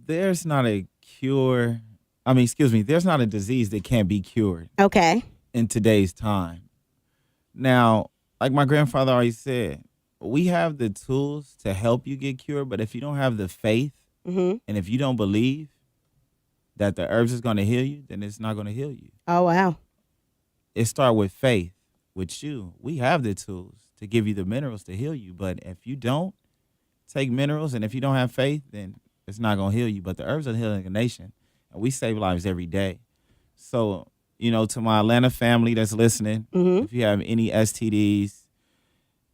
there's not a cure. I mean, excuse me, there's not a disease that can't be cured Okay. in today's time. Now, like my grandfather always said, we have the tools to help you get cured, but if you don't have the faith Mm-hmm. and if you don't believe that the herbs is going to heal you, then it's not going to heal you. Oh, wow. It starts with faith. With you, we have the tools to give you the minerals to heal you, but if you don't take minerals and if you don't have faith, then it's not going to heal you. But the herbs are healing a nation, and we save lives every day. So, to my Atlanta family that's listening, Mm-hmm. if you have any STDs,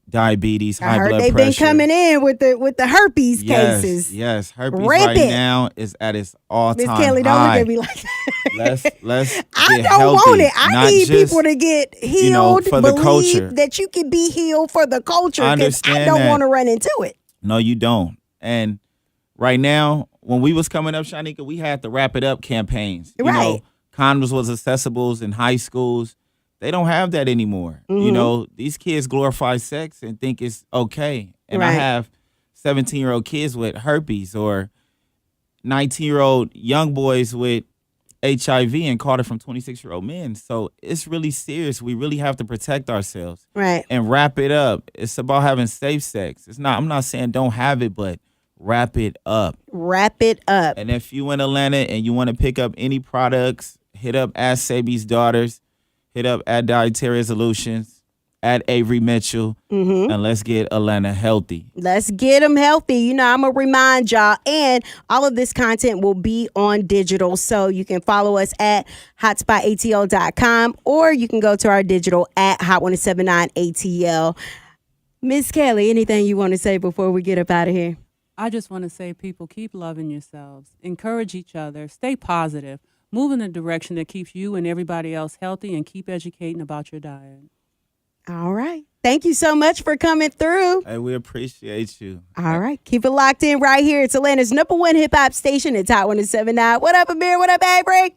diabetes, I high heard blood they've pressure. been coming in with the herpes cases. Yes, herpes Rampant. right now is at its all-time Miss high. Kelly, don't look at me like that. Let's I get don't healthy, want it. I not need just, people to get healed, for the believe culture. that you can be healed for the culture. I 'Cause I understand don't that. want to run into it. No, you don't. And right now, when we was coming up, Shanika, we had the Wrap It Up campaigns. Right. Condoms was accessible in high schools. They don't have that anymore. Mm-hmm. These kids glorify sex and think it's okay. And I Right. have 17-year-old kids with herpes or 19-year-old young boys with HIV and caught it from 26-year-old men. So it's really serious. We really have to protect ourselves Right. and wrap it up. It's about having safe sex. I'm not saying don't have it, but wrap it up. Wrap it up. And if you in Atlanta and you want to pick up any products, hit up at Sebi's Daughters, hit up at Dietary Solutions, at Avery Mitchell, and let's get Atlanta healthy. Let's get them healthy. I'm going to remind y'all, and all of this content will be on digital, so you can follow us at hotspotatl.com, or you can go to our digital at hot1079atl. Miss Kelly, anything you want to say before we get up out of here? I just want to say, people, keep loving yourselves. Encourage each other. Stay positive. Move in a direction that keeps you and everybody else healthy, and keep educating about your diet. All right. Thank you so much for coming through. Hey, we appreciate you. All right. Keep it locked in right here. It's Atlanta's #1 hip-hop station. It's Hot 1079. What up, Amir? What up, Avery?